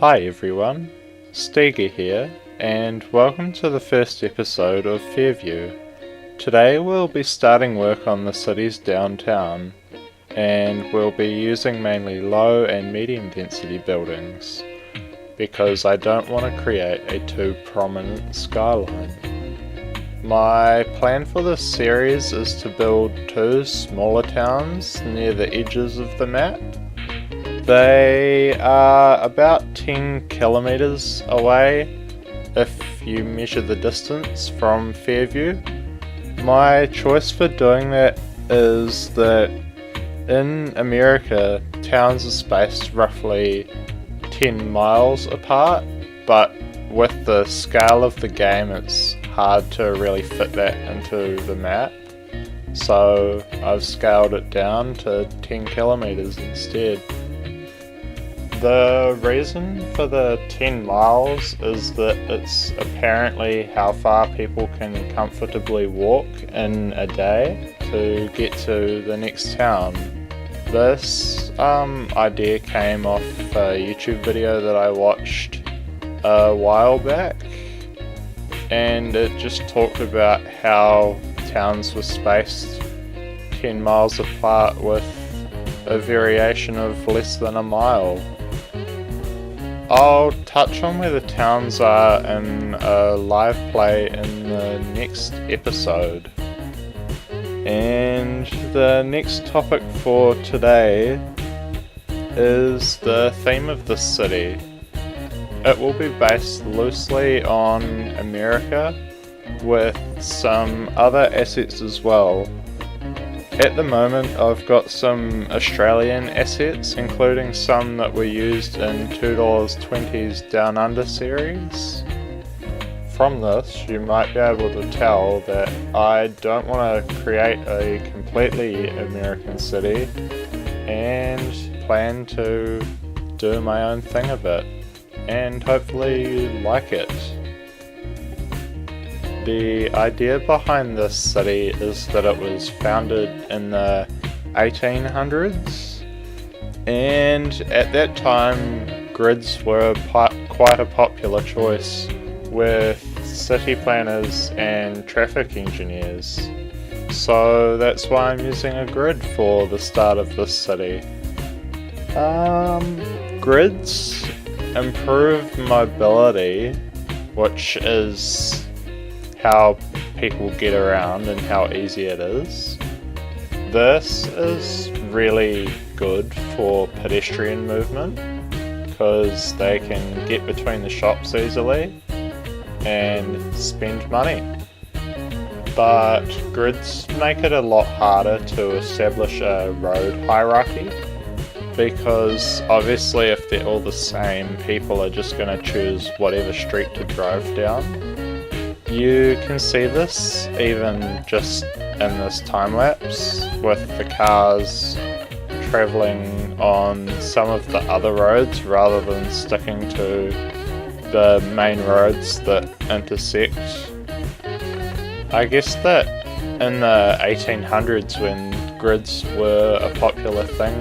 Hi everyone, Steger here, and welcome to the first episode of Fairview. Today we'll be starting work on the city's downtown, and we'll be using mainly low and medium density buildings, because I don't want to create a too prominent skyline. My plan for this series is to build two smaller towns near the edges of the map. They are about 10 kilometers away if you measure the distance from Fairview. My choice for doing that is that in America, towns are spaced roughly 10 miles apart, but with the scale of the game it's hard to really fit that into the map. So I've scaled it down to 10 kilometers instead. The reason for the 10 miles is that it's apparently how far people can comfortably walk in a day to get to the next town. This idea came off a YouTube video that I watched a while back, and it just talked about how towns were spaced 10 miles apart with a variation of less than a mile. I'll touch on where the towns are in a live play in the next episode. And the next topic for today is the theme of the city. It will be based loosely on America with some other assets as well. At the moment I've got some Australian assets, including some that were used in $2.20's Down Under series. From this you might be able to tell that I don't want to create a completely American city and plan to do my own thing a bit, and hopefully you like it. The idea behind this city is that it was founded in the 1800s, and at that time grids were quite a popular choice with city planners and traffic engineers. So that's why I'm using a grid for the start of this city. Grids improve mobility, which is how people get around and how easy it is. This is really good for pedestrian movement because they can get between the shops easily and spend money. But grids make it a lot harder to establish a road hierarchy, because obviously if they're all the same, people are just going to choose whatever street to drive down. You can see this even just in this time lapse with the cars travelling on some of the other roads rather than sticking to the main roads that intersect. I guess that in the 1800s, when grids were a popular thing,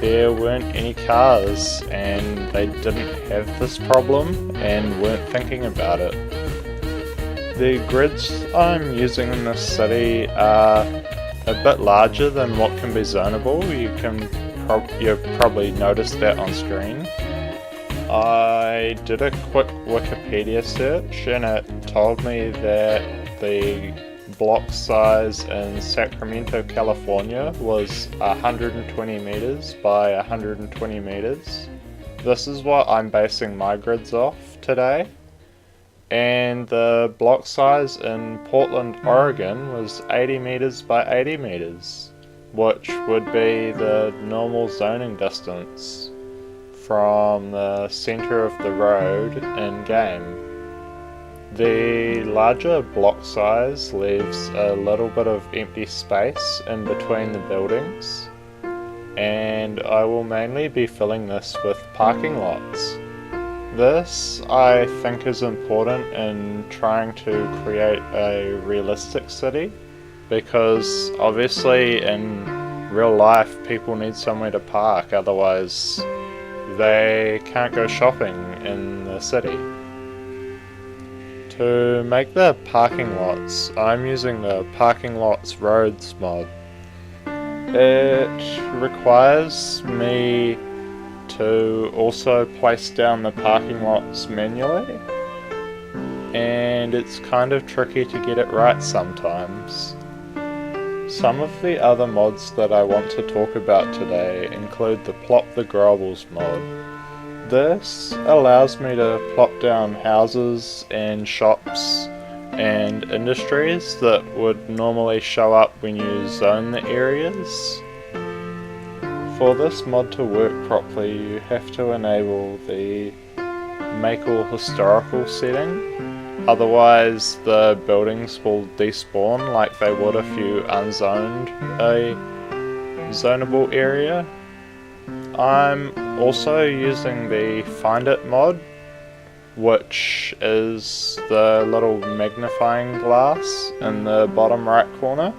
there weren't any cars and they didn't have this problem and weren't thinking about it. The grids I'm using in this city are a bit larger than what can be zonable. You've probably noticed that on screen. I did a quick Wikipedia search and it told me that the block size in Sacramento, California was 120 meters by 120 meters. This is what I'm basing my grids off today. And the block size in Portland, Oregon was 80 meters by 80 meters, which would be the normal zoning distance from the center of the road in game. The larger block size leaves a little bit of empty space in between the buildings, and I will mainly be filling this with parking lots. This, I think, is important in trying to create a realistic city, because obviously in real life people need somewhere to park, otherwise they can't go shopping in the city. To make the parking lots, I'm using the parking lots roads mod. It requires me to also place down the parking lots manually, and it's kind of tricky to get it right sometimes. Some of the other mods that I want to talk about today include the Plop the Grobles mod. This allows me to plop down houses and shops and industries that would normally show up when you zone the areas. For this mod to work properly, you have to enable the Make All Historical setting. Otherwise, the buildings will despawn like they would if you unzoned a zonable area. I'm also using the Find It mod, which is the little magnifying glass in the bottom right corner.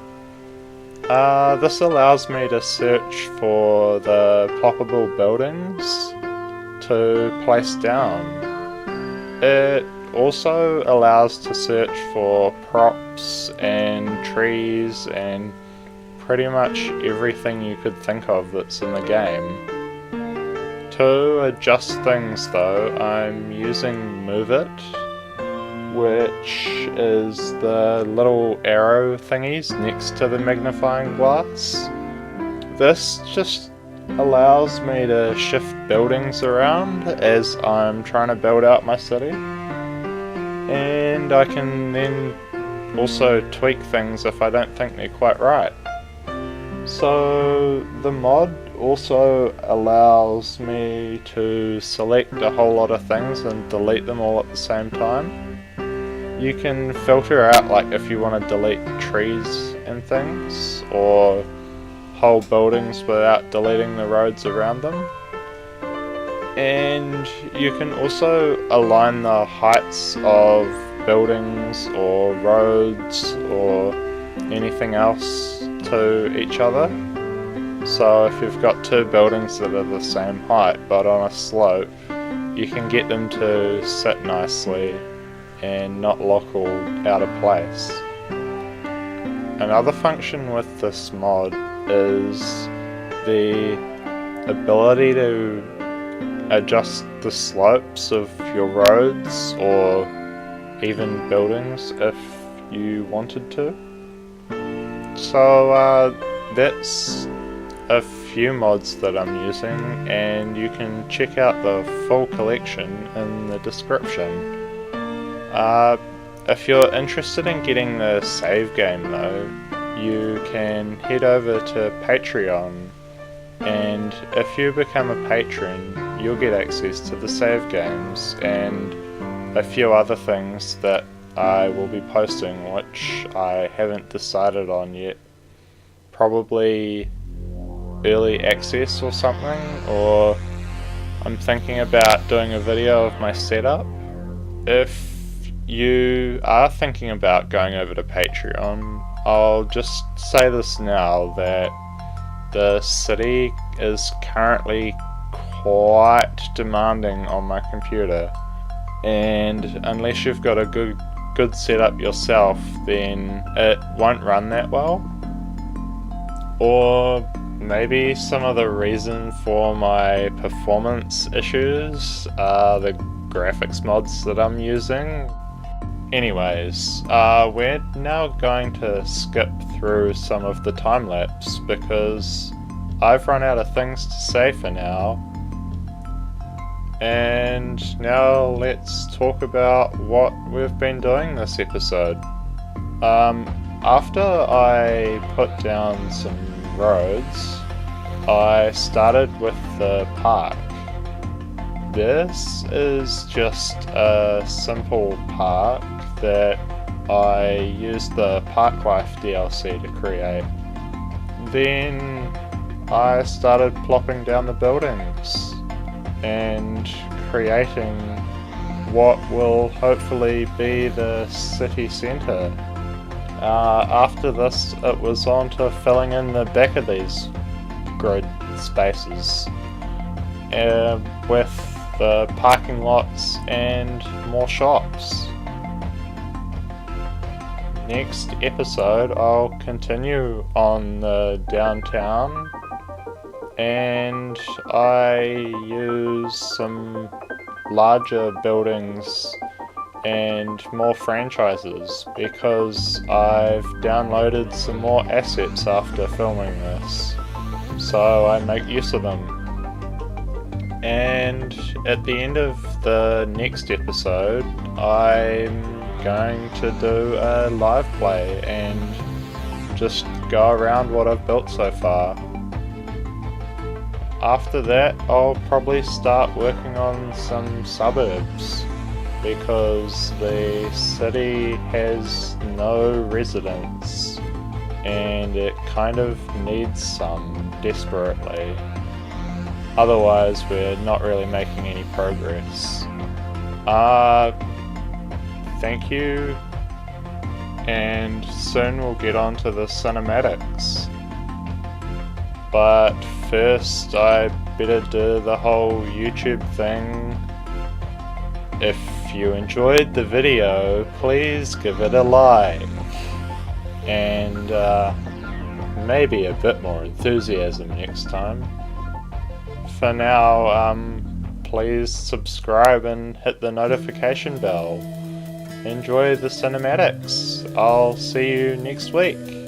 This allows me to search for the ploppable buildings to place down. It also allows to search for props and trees and pretty much everything you could think of that's in the game. To adjust things though, I'm using Move It, which is the little arrow thingies next to the magnifying glass. This just allows me to shift buildings around as I'm trying to build out my city, and I can then also tweak things if I don't think they're quite right. So the mod also allows me to select a whole lot of things and delete them all at the same time. You can filter out, like, if you want to delete trees and things, or whole buildings without deleting the roads around them. And you can also align the heights of buildings or roads or anything else to each other. So if you've got two buildings that are the same height but on a slope, you can get them to sit nicely and not look all out of place. Another function with this mod is the ability to adjust the slopes of your roads or even buildings if you wanted to. So that's a few mods that I'm using, and you can check out the full collection in the description. If you're interested in getting the save game though, you can head over to Patreon, and if you become a patron, you'll get access to the save games and a few other things that I will be posting, which I haven't decided on yet. Probably early access or something, or I'm thinking about doing a video of my setup. If you are thinking about going over to Patreon, I'll just say this now, that the city is currently quite demanding on my computer, and unless you've got a good setup yourself, then it won't run that well. Or maybe some of the reason for my performance issues are the graphics mods that I'm using. Anyways, we're now going to skip through some of the time lapse because I've run out of things to say for now. And now let's talk about what we've been doing this episode. After I put down some roads, I started with the park. This is just a simple park that I used the Park Life DLC to create. Then I started plopping down the buildings and creating what will hopefully be the city centre. After this, it was on to filling in the back of these grid spaces. with the parking lots and more shops. Next episode I'll continue on the downtown, and I use some larger buildings and more franchises because I've downloaded some more assets after filming this, so I make use of them. And at the end of the next episode I'm going to do a live play and just go around what I've built so far. After that I'll probably start working on some suburbs, because the city has no residents and it kind of needs some desperately. Otherwise we're not really making any progress. Thank you, and soon we'll get on to the cinematics. But first I better do the whole YouTube thing. If you enjoyed the video, please give it a like, and maybe a bit more enthusiasm next time. For now, please subscribe and hit the notification bell. Enjoy the cinematics. I'll see you next week.